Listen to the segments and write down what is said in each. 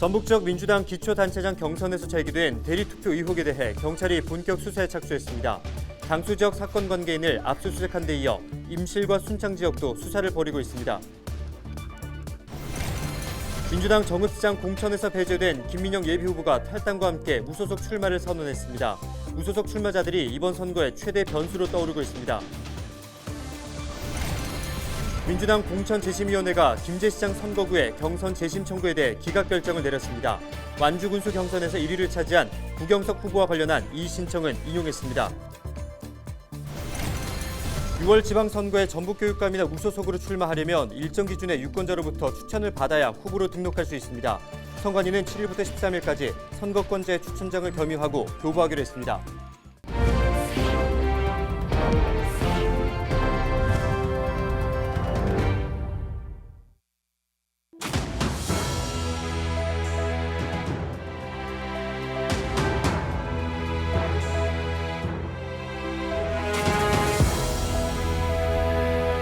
전북 지역 민주당 기초단체장 경선에서 제기된 대리투표 의혹에 대해 경찰이 본격 수사에 착수했습니다. 장수 지역 사건 관계인을 압수수색한 데 이어 임실과 순창 지역도 수사를 벌이고 있습니다. 민주당 정읍시장 공천에서 배제된 김민영 예비후보가 탈당과 함께 무소속 출마를 선언했습니다. 무소속 출마자들이 이번 선거의 최대 변수로 떠오르고 있습니다. 민주당 공천재심위원회가 김제시장 선거구의 경선 재심 청구에 대해 기각 결정을 내렸습니다. 완주군수 경선에서 1위를 차지한 구경석 후보와 관련한 이 신청은 인용했습니다. 6월 지방선거에 전북교육감이나 무소속으로 출마하려면 일정 기준의 유권자로부터 추천을 받아야 후보로 등록할 수 있습니다. 선관위는 7일부터 13일까지 선거권자의 추천장을 겸유하고 교부하기로 했습니다.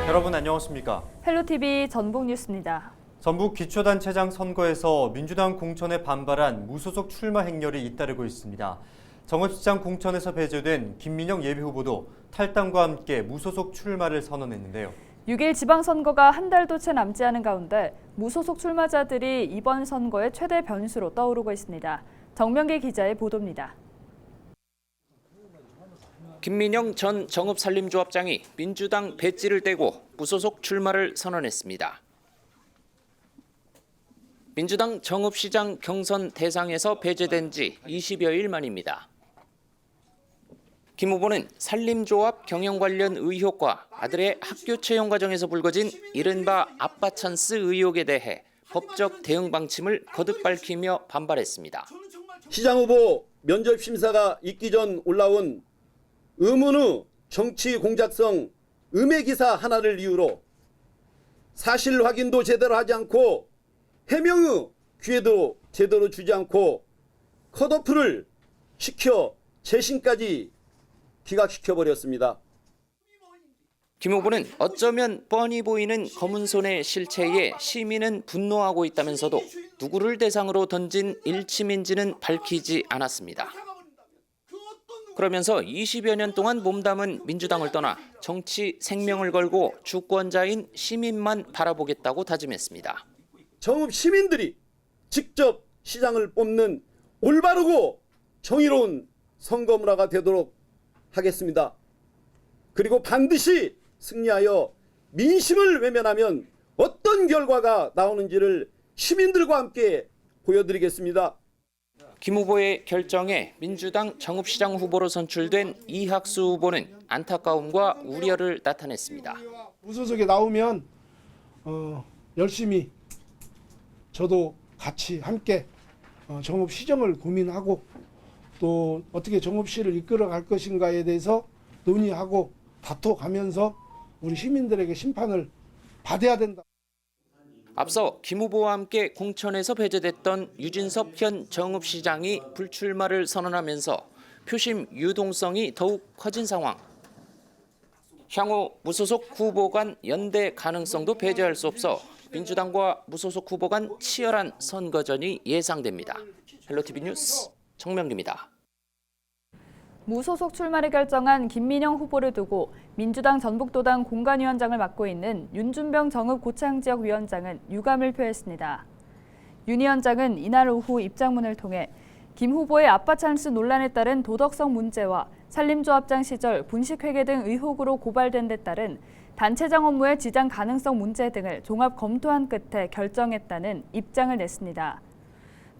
여러분 안녕하십니까? 헬로티비 전북뉴스입니다. 전북 기초단체장 선거에서 민주당 공천에 반발한 무소속 출마 행렬이 잇따르고 있습니다. 정읍시장 공천에서 배제된 김민영 예비후보도 탈당과 함께 무소속 출마를 선언했는데요. 6일 지방선거가 한 달도 채 남지 않은 가운데 무소속 출마자들이 이번 선거의 최대 변수로 떠오르고 있습니다. 정명기 기자의 보도입니다. 김민영 전 정읍산림조합장이 민주당 배지를 떼고 무소속 출마를 선언했습니다. 민주당 정읍시장 경선 대상에서 배제된 지 20여일 만입니다. 김 후보는 산림조합 경영 관련 의혹과 아들의 학교 채용 과정에서 불거진 이른바 아빠 찬스 의혹에 대해 법적 대응 방침을 거듭 밝히며 반발했습니다. 시장 후보 면접 심사가 있기 전 올라온 의문의 정치 공작성 음해 기사 하나를 이유로 사실 확인도 제대로 하지 않고 해명의 기회도 제대로 주지 않고 컷오프를 시켜 재심까지 기각시켜버렸습니다. 김 후보는 어쩌면 뻔히 보이는 검은 손의 실체에 시민은 분노하고 있다면서도 누구를 대상으로 던진 일침인지는 밝히지 않았습니다. 그러면서 20여 년 동안 몸담은 민주당을 떠나 정치 생명을 걸고 주권자인 시민만 바라보겠다고 다짐했습니다. 정읍 시민들이 직접 시장을 뽑는 올바르고 정의로운 선거 문화가 되도록 하겠습니다. 그리고 반드시 승리하여 민심을 외면하면 어떤 결과가 나오는지를 시민들과 함께 보여드리겠습니다. 김 후보의 결정에 민주당 정읍시장 후보로 선출된 이학수 후보는 안타까움과 우려를 나타냈습니다. 무소속에 나오면 열심히 저도 같이 함께 정읍시정을 고민하고 또 어떻게 정읍시를 이끌어갈 것인가에 대해서 논의하고 다퉈가면서 우리 시민들에게 심판을 받아야 된다. 앞서 김 후보와 함께 공천에서 배제됐던 유진섭 현 정읍시장이 불출마를 선언하면서 표심 유동성이 더욱 커진 상황. 향후 무소속 후보 간 연대 가능성도 배제할 수 없어 민주당과 무소속 후보 간 치열한 선거전이 예상됩니다. 헬로티비 뉴스 정명기입니다. 무소속 출마를 결정한 김민영 후보를 두고 민주당 전북도당 공관위원장을 맡고 있는 윤준병 정읍 고창지역 위원장은 유감을 표했습니다. 윤 위원장은 이날 오후 입장문을 통해 김 후보의 아빠 찬스 논란에 따른 도덕성 문제와 산림조합장 시절 분식회계 등 의혹으로 고발된 데 따른 단체장 업무의 지장 가능성 문제 등을 종합 검토한 끝에 결정했다는 입장을 냈습니다.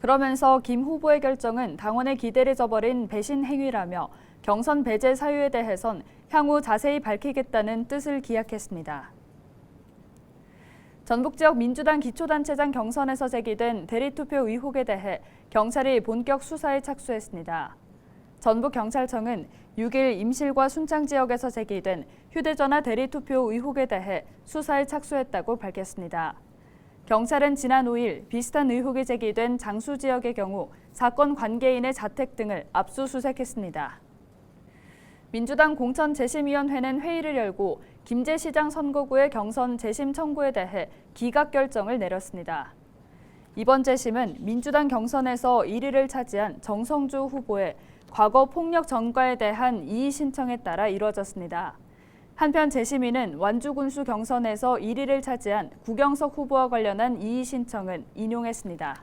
그러면서 김 후보의 결정은 당원의 기대를 저버린 배신 행위라며 경선 배제 사유에 대해선 향후 자세히 밝히겠다는 뜻을 기약했습니다. 전북 지역 민주당 기초단체장 경선에서 제기된 대리투표 의혹에 대해 경찰이 본격 수사에 착수했습니다. 전북경찰청은 6일 임실과 순창 지역에서 제기된 휴대전화 대리투표 의혹에 대해 수사에 착수했다고 밝혔습니다. 경찰은 지난 5일 비슷한 의혹이 제기된 장수 지역의 경우 사건 관계인의 자택 등을 압수수색했습니다. 민주당 공천재심위원회는 회의를 열고 김제시장 선거구의 경선 재심 청구에 대해 기각 결정을 내렸습니다. 이번 재심은 민주당 경선에서 1위를 차지한 정성주 후보의 과거 폭력 전과에 대한 이의 신청에 따라 이루어졌습니다. 한편 재심위는 완주군수 경선에서 1위를 차지한 구경석 후보와 관련한 이의 신청은 인용했습니다.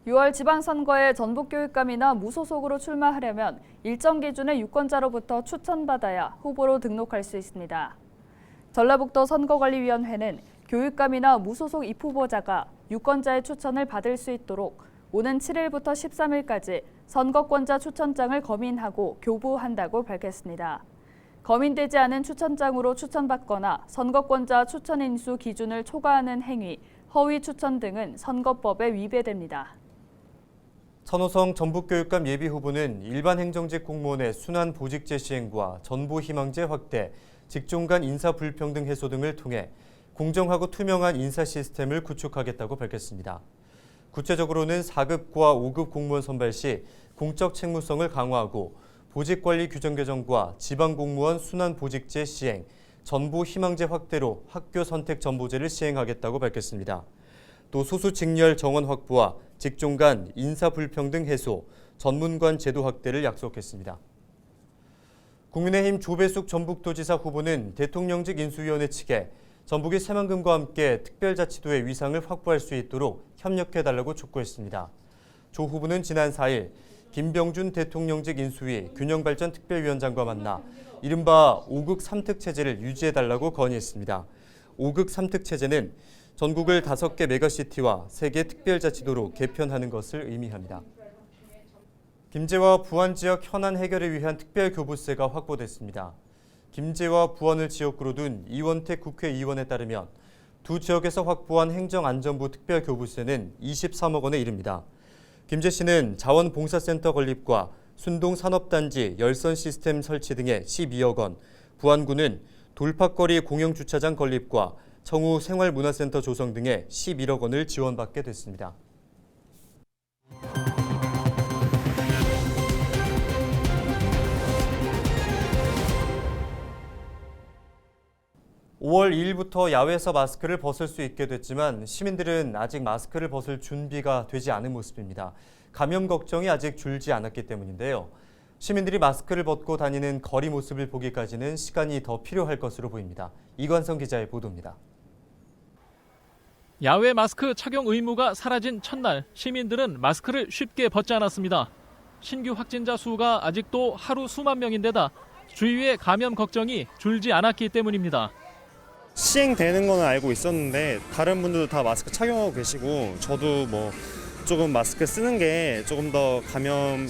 6월 지방선거에 전북교육감이나 무소속으로 출마하려면 일정 기준의 유권자로부터 추천받아야 후보로 등록할 수 있습니다. 전라북도 선거관리위원회는 교육감이나 무소속 입후보자가 유권자의 추천을 받을 수 있도록 오는 7일부터 13일까지 선거권자 추천장을 검인하고 교부한다고 밝혔습니다. 검인되지 않은 추천장으로 추천받거나 선거권자 추천 인수 기준을 초과하는 행위, 허위 추천 등은 선거법에 위배됩니다. 천호성 전북교육감 예비후보는 일반 행정직 공무원의 순환 보직제 시행과 전보 희망제 확대, 직종 간 인사 불평등 해소 등을 통해 공정하고 투명한 인사 시스템을 구축하겠다고 밝혔습니다. 구체적으로는 4급과 5급 공무원 선발 시 공적 책무성을 강화하고 보직관리 규정 개정과 지방공무원 순환 보직제 시행, 전보 희망제 확대로 학교 선택 전보제를 시행하겠다고 밝혔습니다. 또 소수 직렬 정원 확보와 직종 간 인사 불평등 해소, 전문관 제도 확대를 약속했습니다. 국민의힘 조배숙 전북도지사 후보는 대통령직 인수위원회 측에 전북의 새만금과 함께 특별자치도의 위상을 확보할 수 있도록 협력해달라고 촉구했습니다. 조 후보는 지난 4일 김병준 대통령직 인수위 균형발전특별위원장과 만나 이른바 5극 3특 체제를 유지해달라고 건의했습니다. 5극 3특 체제는 전국을 5개 메가시티와 3개 특별자치도로 개편하는 것을 의미합니다. 김제와 부안 지역 현안 해결을 위한 특별교부세가 확보됐습니다. 김제와 부안을 지역구로 둔 이원택 국회의원에 따르면 두 지역에서 확보한 행정안전부 특별교부세는 23억 원에 이릅니다. 김제시는 자원봉사센터 건립과 순동산업단지 열선 시스템 설치 등에 12억 원, 부안구는 돌파거리 공영주차장 건립과 청우 생활문화센터 조성 등에 11억 원을 지원받게 됐습니다. (5월 2일부터) 야외에서 마스크를 벗을 수 있게 됐지만 시민들은 아직 마스크를 벗을 준비가 되지 않은 모습입니다. 감염 걱정이 아직 줄지 않았기 때문인데요. 시민들이 마스크를 벗고 다니는 거리 모습을 보기까지는 시간이 더 필요할 것으로 보입니다. 이관성 기자의 보도입니다. 야외 마스크 착용 의무가 사라진 첫날 시민들은 마스크를 쉽게 벗지 않았습니다. 신규 확진자 수가 아직도 하루 수만 명인데다 주위의 감염 걱정이 줄지 않았기 때문입니다. 시행되는 거는 알고 있었는데 다른 분들도 다 마스크 착용하고 계시고 저도 조금 마스크 쓰는 게 조금 더 감염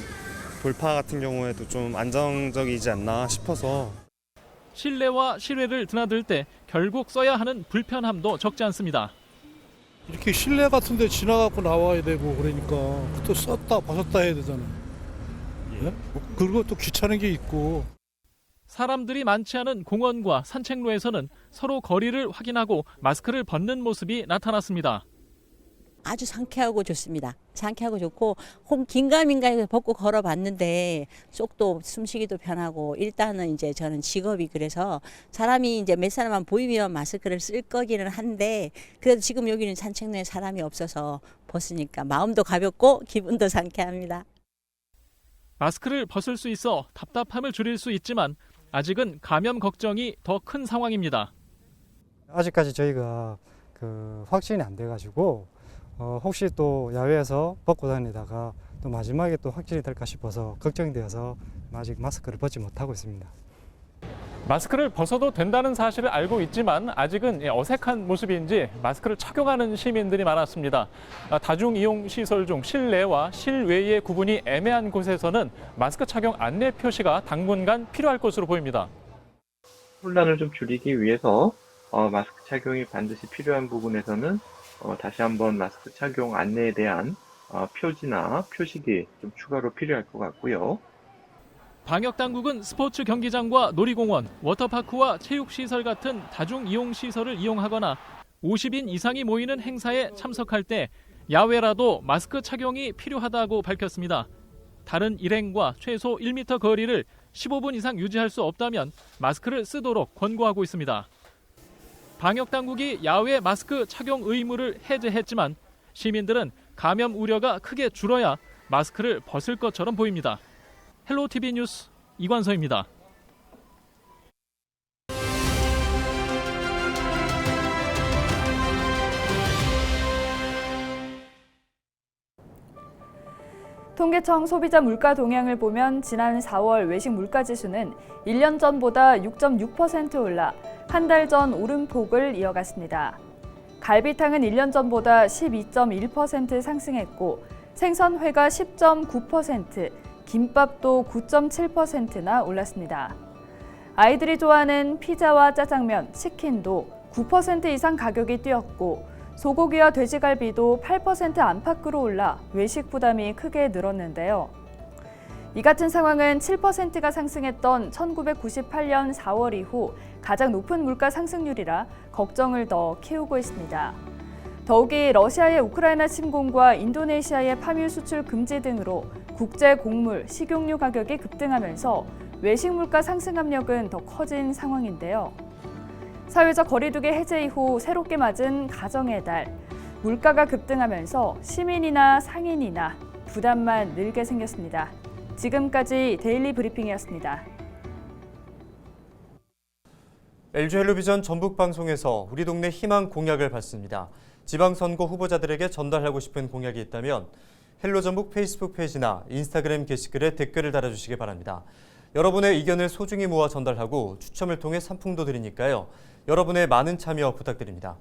돌파 같은 경우에도 좀 안정적이지 않나 싶어서. 실내와 실외를 드나들 때 결국 써야 하는 불편함도 적지 않습니다. 이렇게 실내 같은 데 지나가고 나와야 되고 그러니까 또 썼다 벗었다 해야 되잖아요. 예? 그리고 또 귀찮은 게 있고. 사람들이 많지 않은 공원과 산책로에서는 서로 거리를 확인하고 마스크를 벗는 모습이 나타났습니다. 아주 상쾌하고 좋습니다. 상쾌하고 좋고 긴가민가해서 벗고 걸어봤는데 속도 숨쉬기도 편하고 일단은 이제 저는 직업이 그래서 사람이 이제 몇 사람만 보이면 마스크를 쓸 거기는 한데 그래도 지금 여기는 산책로에 사람이 없어서 벗으니까 마음도 가볍고 기분도 상쾌합니다. 마스크를 벗을 수 있어 답답함을 줄일 수 있지만 아직은 감염 걱정이 더 큰 상황입니다. 아직까지 저희가 확진이 안 돼가지고 혹시 또 야외에서 벗고 다니다가 또 마지막에 또 확진이 될까 싶어서 걱정이 되어서 아직 마스크를 벗지 못하고 있습니다. 마스크를 벗어도 된다는 사실을 알고 있지만 아직은 어색한 모습인지 마스크를 착용하는 시민들이 많았습니다. 다중이용시설 중 실내와 실외의 구분이 애매한 곳에서는 마스크 착용 안내 표시가 당분간 필요할 것으로 보입니다. 혼란을 좀 줄이기 위해서 마스크 착용이 반드시 필요한 부분에서는 다시 한번 마스크 착용 안내에 대한 표지나 표식이 좀 추가로 필요할 것 같고요. 방역당국은 스포츠 경기장과 놀이공원, 워터파크와 체육시설 같은 다중이용시설을 이용하거나 50인 이상이 모이는 행사에 참석할 때 야외라도 마스크 착용이 필요하다고 밝혔습니다. 다른 일행과 최소 1m 거리를 15분 이상 유지할 수 없다면 마스크를 쓰도록 권고하고 있습니다. 방역 당국이 야외 마스크 착용 의무를 해제했지만 시민들은 감염 우려가 크게 줄어야 마스크를 벗을 것처럼 보입니다. 헬로티비 뉴스 이관서입니다. 통계청 소비자 물가 동향을 보면 지난 4월 외식 물가 지수는 1년 전보다 6.6% 올라 한 달 전 오름폭을 이어갔습니다. 갈비탕은 1년 전보다 12.1% 상승했고 생선회가 10.9%, 김밥도 9.7%나 올랐습니다. 아이들이 좋아하는 피자와 짜장면, 치킨도 9% 이상 가격이 뛰었고 소고기와 돼지갈비도 8% 안팎으로 올라 외식 부담이 크게 늘었는데요. 이 같은 상황은 7%가 상승했던 1998년 4월 이후 가장 높은 물가 상승률이라 걱정을 더 키우고 있습니다. 더욱이 러시아의 우크라이나 침공과 인도네시아의 파묘 수출 금지 등으로 국제 곡물, 식용유 가격이 급등하면서 외식 물가 상승 압력은 더 커진 상황인데요. 사회적 거리두기 해제 이후 새롭게 맞은 가정의 달, 물가가 급등하면서 시민이나 상인이나 부담만 늘게 생겼습니다. 지금까지 데일리 브리핑이었습니다. LG 헬로비전 전북방송에서 우리 동네 희망 공약을 받습니다. 지방선거 후보자들에게 전달하고 싶은 공약이 있다면 헬로전북 페이스북 페이지나 인스타그램 게시글에 댓글을 달아주시기 바랍니다. 여러분의 의견을 소중히 모아 전달하고 추첨을 통해 상품도 드리니까요. 여러분의 많은 참여 부탁드립니다.